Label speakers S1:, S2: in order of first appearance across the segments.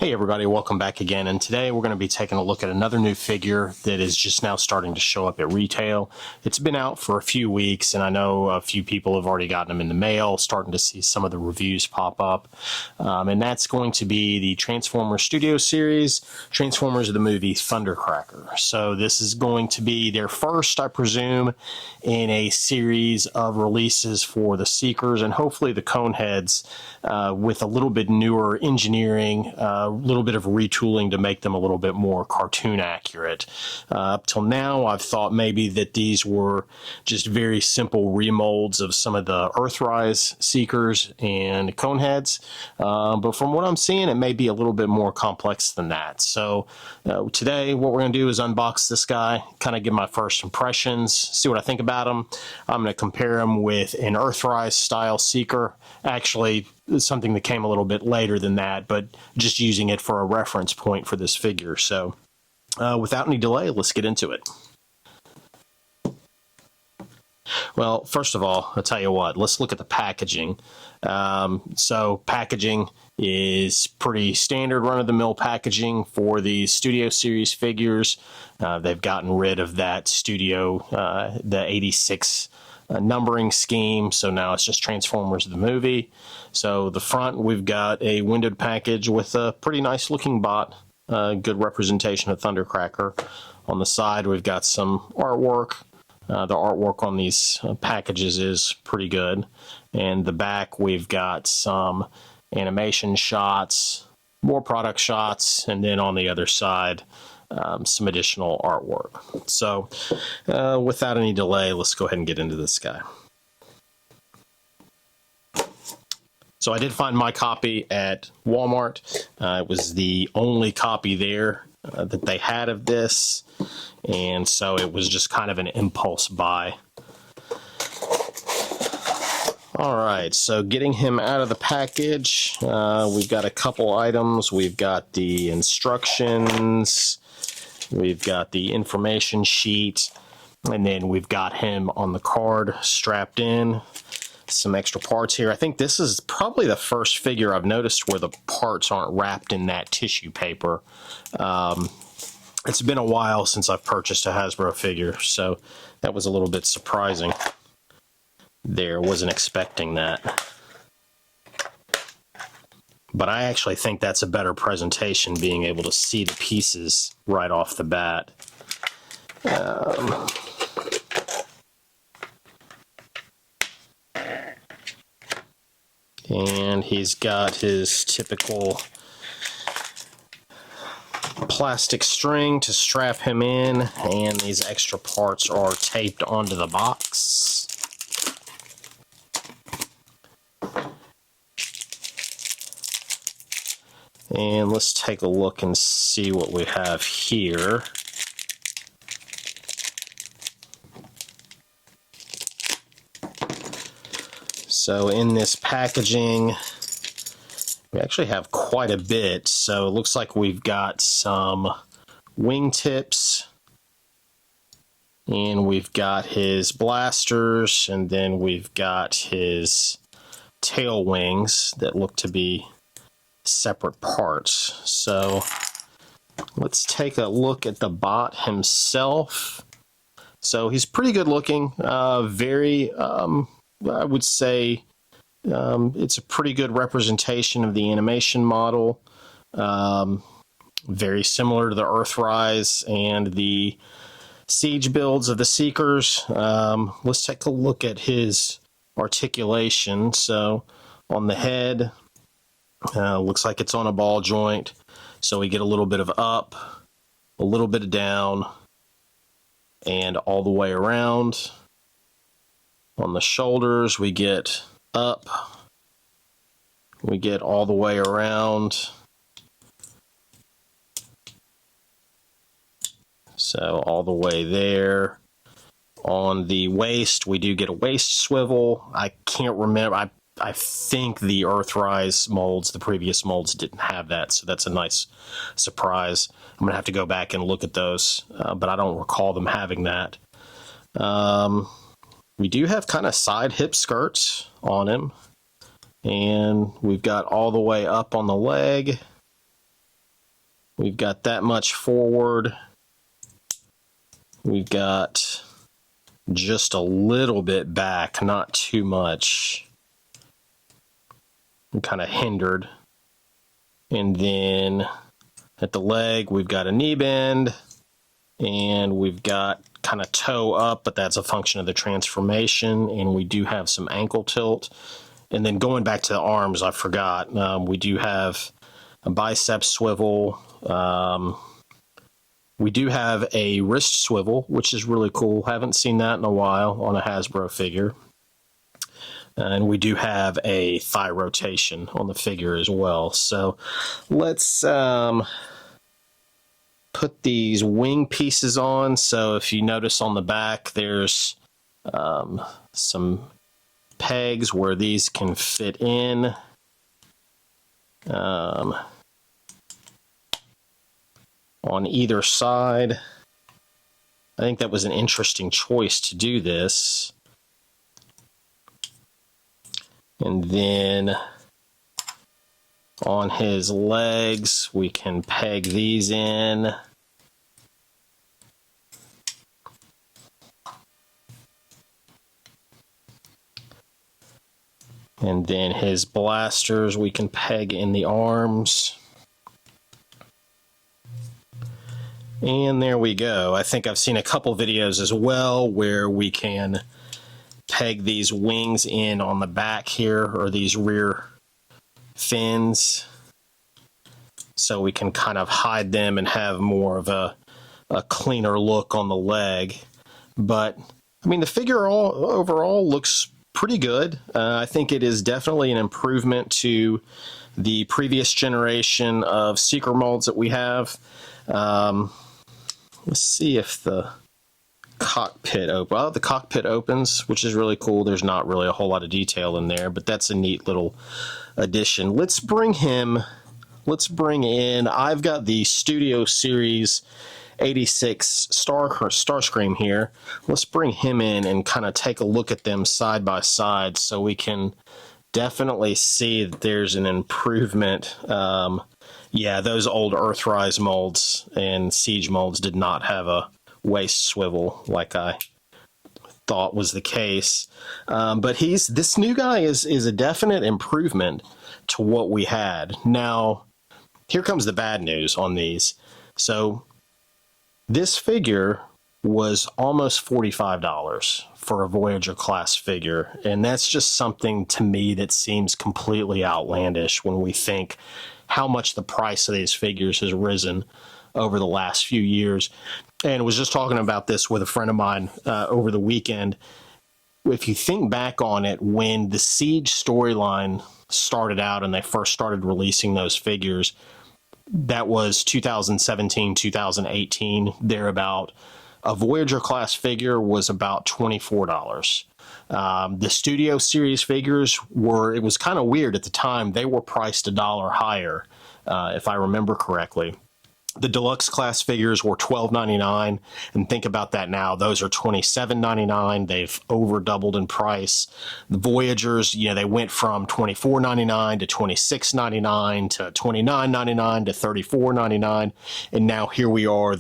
S1: Hey everybody, welcome back again, and today we're going to be taking a look at another new figure that is just now starting to show up at retail. It's been out for a few weeks, and I know a few people have already gotten them in the mail, starting to see some of the reviews pop up, and that's going to be the Transformers Studio Series, Transformers of the movie Thundercracker. So this is going to be their first, I presume, in a series of releases for the Seekers and hopefully the Coneheads, with a little bit newer engineering, a little bit of retooling to make them a little bit more cartoon accurate. Up till now, I've thought maybe that these were just very simple remolds of some of the Earthrise Seekers and Coneheads, but from what I'm seeing, it may be a little bit more complex than that. So today, what we're going to do is unbox this guy, kind of give my first impressions, see what I think about him. I'm going to compare him with an Earthrise style Seeker. Actually, something that came a little bit later than that, but just using it for a reference point for this figure. So without any delay, let's get into it. Well, first of all, I'll tell you what, let's look at the packaging. So packaging is pretty standard run-of-the-mill packaging for the Studio Series figures. They've gotten rid of that Studio, the 86 numbering scheme, so now it's just Transformers the movie. So the front, we've got a windowed package with a pretty nice looking bot, good representation of Thundercracker. On the side, we've got some artwork. The artwork on these packages is pretty good. And the back, we've got some animation shots, more product shots, and then on the other side, some additional artwork. So without any delay, let's go ahead and get into this guy. So I did find my copy at Walmart. It was the only copy there that they had of this, and so it was just kind of an impulse buy. All right, so getting him out of the package, we've got a couple items. We've got the instructions, we've got the information sheet, and then we've got him on the card strapped in. Some extra parts here. I think this is probably the first figure I've noticed where the parts aren't wrapped in that tissue paper. It's been a while since I've purchased a Hasbro figure, so that was a little bit surprising. There, wasn't expecting that. But I actually think that's a better presentation, being able to see the pieces right off the bat. And he's got his typical plastic string to strap him in, and these extra parts are taped onto the box. And let's take a look and see what we have here. So in this packaging, we actually have quite a bit. So it looks like we've got some wingtips, and we've got his blasters, and then we've got his tail wings that look to be separate parts. So let's take a look at the bot himself. So he's pretty good looking, very I would say it's a pretty good representation of the animation model. Very similar to the Earthrise and the Siege builds of the Seekers. Let's take a look at his articulation. So on the head, looks like it's on a ball joint. So we get a little bit of up, a little bit of down, and all the way around. On the shoulders, we get up, we get all the way around. So all the way there. On the waist, we do get a waist swivel. I can't remember. I think the Earthrise molds, the previous molds, didn't have that, so that's a nice surprise. I'm going to have to go back and look at those, but I don't recall them having that. We do have kind of side hip skirts on him, and we've got all the way up on the leg, We've got that much forward. We've got just a little bit back, not too much. I'm kind of hindered. And then at the leg, we've got a knee bend, and we've got kind of toe up, but that's a function of the transformation, and we do have some ankle tilt. And then going back to the arms, I forgot, we do have a bicep swivel. We do have a wrist swivel, which is really cool. Haven't seen that in a while on a Hasbro figure. And we do have a thigh rotation on the figure as well. So let's put these wing pieces on. So if you notice on the back, there's some pegs where these can fit in. On either side. I think that was an interesting choice to do this. And then on his legs, we can peg these in. And then his blasters, we can peg in the arms. And there we go. I think I've seen a couple videos as well where we can peg these wings in on the back here, or these rear fins, so we can kind of hide them and have more of a cleaner look on the leg. But I mean, the figure overall looks pretty good. I think it is definitely an improvement to the previous generation of Seeker molds that we have. Let's see if the cockpit the cockpit opens, which is really cool. There's not really a whole lot of detail in there, but that's a neat little addition. Let's bring in, I've got the Studio Series 86 Starscream here. Let's bring him in and kind of take a look at them side by side so we can definitely see that there's an improvement. Yeah, those old Earthrise molds and Siege molds did not have a waist swivel like I thought was the case. But this new guy is a definite improvement to what we had. Now, here comes the bad news on these. So this figure was almost $45 for a Voyager class figure, and that's just something to me that seems completely outlandish when we think how much the price of these figures has risen over the last few years. And I was just talking about this with a friend of mine over the weekend. If you think back on it, when the Siege storyline started out and they first started releasing those figures, that was 2017, 2018, thereabout. A Voyager class figure was about $24. The Studio Series figures it was kind of weird at the time. They were priced $1 higher, if I remember correctly. The deluxe class figures were $12.99, and think about that now. Those are $27.99. They've over doubled in price. The Voyagers, they went from $24.99 to $26.99 to $29.99 to $34.99, and now here we are.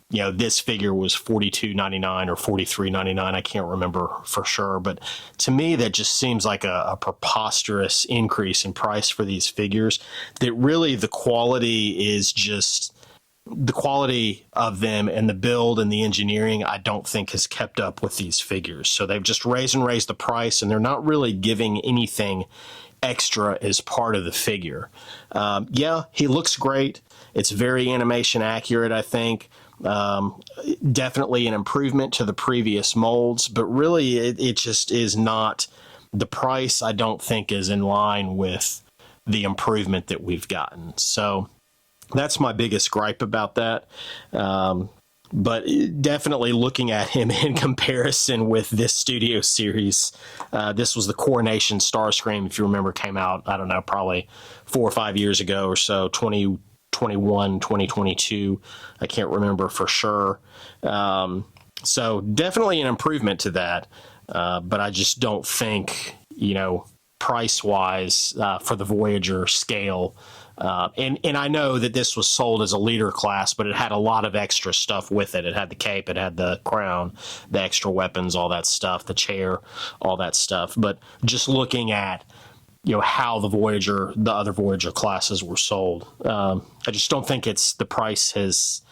S1: This figure was $42.99 or $43.99. I can't remember for sure, but to me, that just seems like a preposterous increase in price for these figures. That really the quality is just the quality of them, and the build and the engineering, I don't think has kept up with these figures. So they've just raised the price, and they're not really giving anything extra as part of the figure. Yeah, he looks great. It's very animation accurate, I think. Definitely an improvement to the previous molds, but really it just is not. The price, I don't think, is in line with the improvement that we've gotten. So that's my biggest gripe about that. But definitely looking at him in comparison with this Studio Series, this was the Coronation Starscream, if you remember, came out, I don't know, probably 4 or 5 years ago or so, 2021, 2022. I can't remember for sure. So definitely an improvement to that. But I just don't think, price-wise, for the Voyager scale, And I know that this was sold as a leader class, but it had a lot of extra stuff with it. It had the cape, it had the crown, the extra weapons, all that stuff, the chair, all that stuff. But just looking at, how the other Voyager classes were sold, I just don't think the price has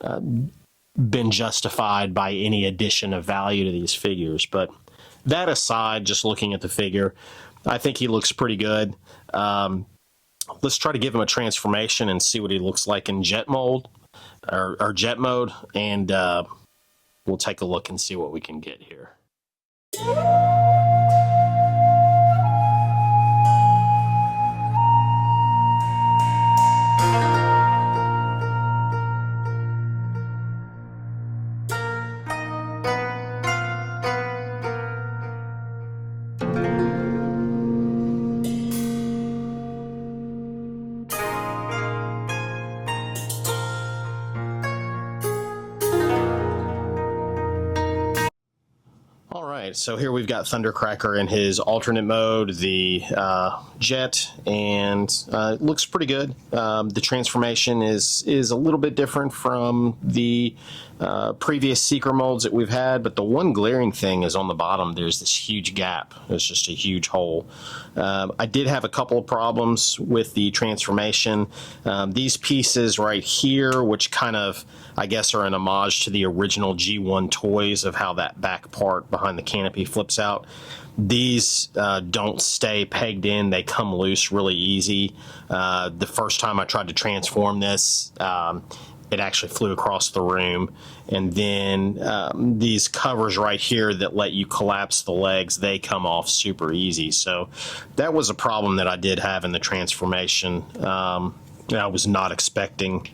S1: been justified by any addition of value to these figures. But that aside, just looking at the figure, I think he looks pretty good. Let's try to give him a transformation and see what he looks like in jet mold or jet mode, and we'll take a look and see what we can get here. All right, so here we've got Thundercracker in his alternate mode, the jet, and it looks pretty good. The transformation is a little bit different from the previous Seeker molds that we've had, but the one glaring thing is on the bottom. There's this huge gap. It's just a huge hole. I did have a couple of problems with the transformation. These pieces right here, which kind of, I guess, are an homage to the original G1 toys of how that back part behind the canopy flips out. These don't stay pegged in. They come loose really easy. The first time I tried to transform this, it actually flew across the room. And then these covers right here that let you collapse the legs, they come off super easy. So that was a problem that I did have in the transformation. I was not expecting,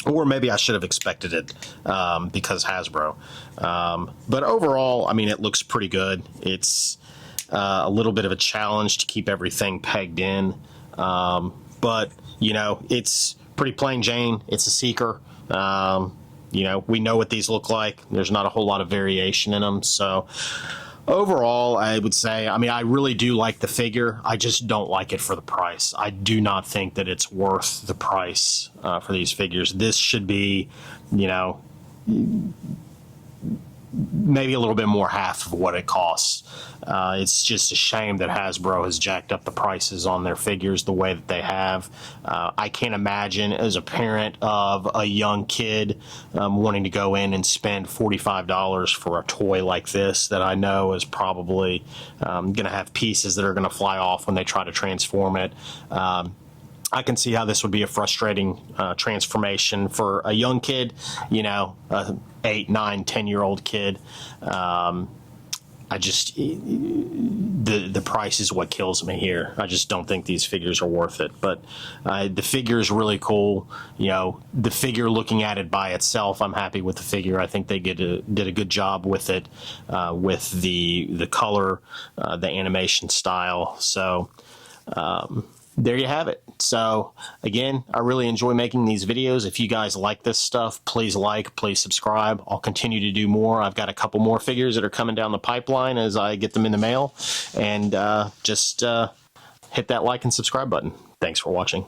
S1: or maybe I should have expected it because Hasbro. But overall, I mean, it looks pretty good. It's a little bit of a challenge to keep everything pegged in. But, it's pretty plain Jane. It's a Seeker. We know what these look like. There's not a whole lot of variation in them. So overall, I would say, I really do like the figure. I just don't like it for the price. I do not think that it's worth the price for these figures. This should be, maybe a little bit more half of what it costs. It's just a shame that Hasbro has jacked up the prices on their figures the way that they have. I can't imagine, as a parent of a young kid, wanting to go in and spend $45 for a toy like this that I know is probably going to have pieces that are going to fly off when they try to transform it. I can see how this would be a frustrating transformation for a young kid, a 8, 9, 10-year-old kid. The price is what kills me here. I just don't think these figures are worth it. But the figure is really cool. The figure, looking at it by itself, I'm happy with the figure. I think they did a good job with it, with the color, the animation style. So there you have it. So again, I really enjoy making these videos. If you guys like this stuff, please please subscribe. I'll continue to do more. I've got a couple more figures that are coming down the pipeline as I get them in the mail. And just hit that like and subscribe button. Thanks for watching.